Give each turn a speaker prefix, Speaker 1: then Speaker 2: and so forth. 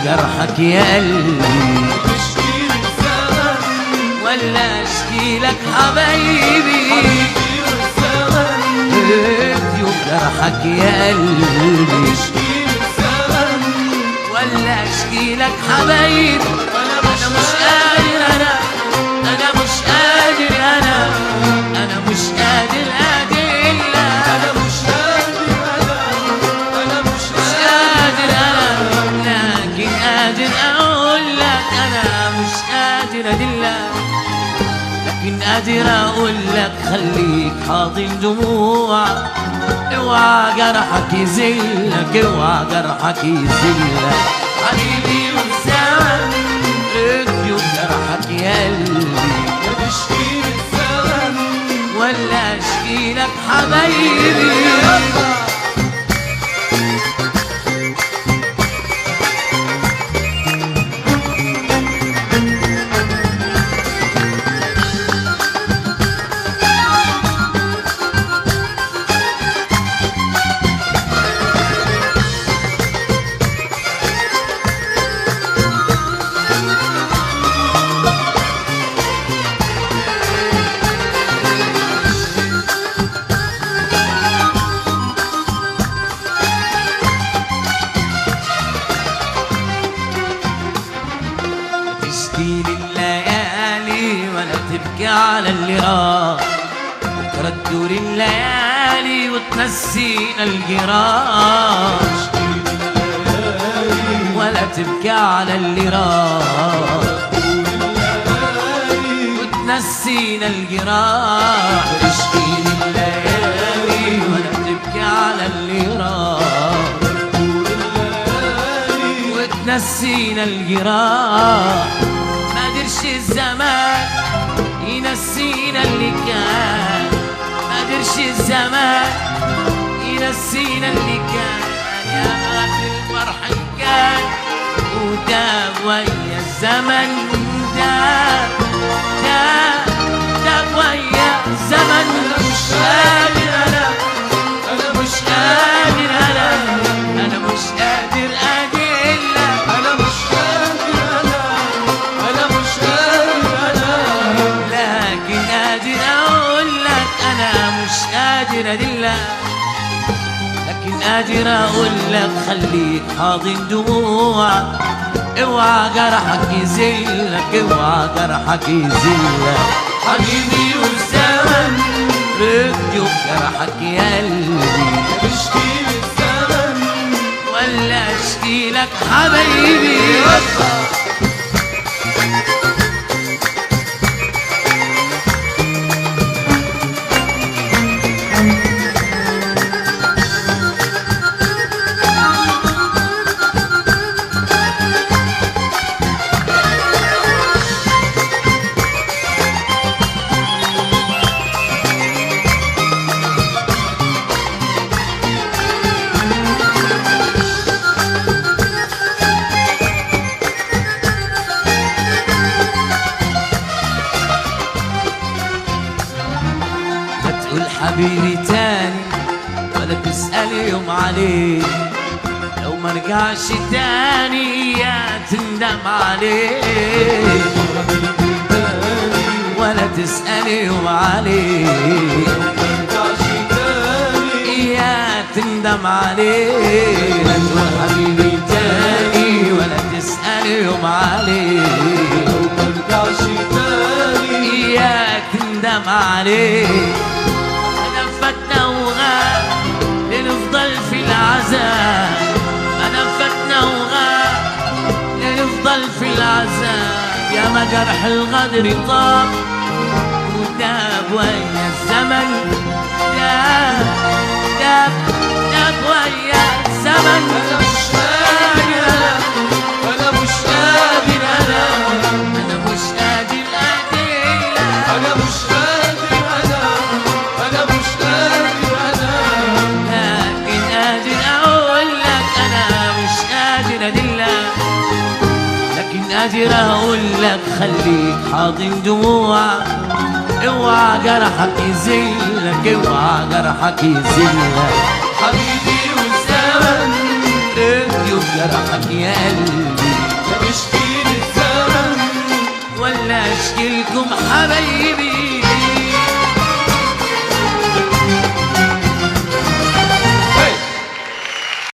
Speaker 1: جرحك يا قلبي
Speaker 2: تشكي الزمن
Speaker 1: ولا اشكي لك حبايبي
Speaker 2: حبيبي والزمن
Speaker 1: يوم جرحك يا قلبي
Speaker 2: تشكي الزمن
Speaker 1: ولا اشكي لك حبايبي
Speaker 2: أنا
Speaker 1: مش قادر انا مش قادر انا مش قادر ادلة
Speaker 2: أنا مش قادر أنا مش
Speaker 1: قادر لكن قادر اقول لك انا مش قادر ادلك لكن قادر اقول لك خليك حاضن دموعك اوعى جرحك يذلك اوعى جرحك يذلك حبيبي والزمن اديو جرحك يا قلبي
Speaker 2: تشكي الزمن
Speaker 1: ولا اشكي لك حبايبي تشكي الليالي ولا تبكي على اللي راح بكرة تدور الليالي وتنسينا الجراح ولا تبكي على اللي راح وتنسينا الجراح تشكي الليالي ولا تبكي على اللي راح نسينا الجراح ما قدرش الزمان ينسينا اللي كان ما قدرش الزمان ينسينا اللي كان يا غالي الفرح كان وداب ويا الزمن داب ويا الزمن مش قادر انا مش قادر انا مش قادر قادر أدلك لكن قادر أقول لك خليك حاضن دموعك اوعى جرحك يذلك اوعى جرحك يذلك حبيبي والزمن رضيوا بجرحك يا قلبي
Speaker 2: تشكي الزمن
Speaker 1: ولا اشكي لك حبايبي حبيبي تاني ولا تسأل يوم عليه لو ما رجعش تاني يا تندم عليه ولا تسأل يوم عليه يا تندم عليه لا تقول حبيبي تاني ولا تسأل يوم عليه يا تندم عليه لنفضل في العذاب جرح الغدر طاب وداب ويا الزمن، داب ويا الزمن.
Speaker 2: أنا مش قادر أنا مش قادر
Speaker 1: أنا مش قادر أديلك،
Speaker 2: أنا مش قادر أنا مش قادر
Speaker 1: لكن قادر أقول لك أنا مش قادر أدلك، لكن قادر أقول لك خليك حاضن دموعك، اوعى جرحك يذلك، اوعى جرحك يذلك.
Speaker 2: حبيبي والزمن
Speaker 1: ابكي وجرحك يا قلبي،
Speaker 2: لا بشكي للزمن
Speaker 1: ولا اشكي لكم حبايبي،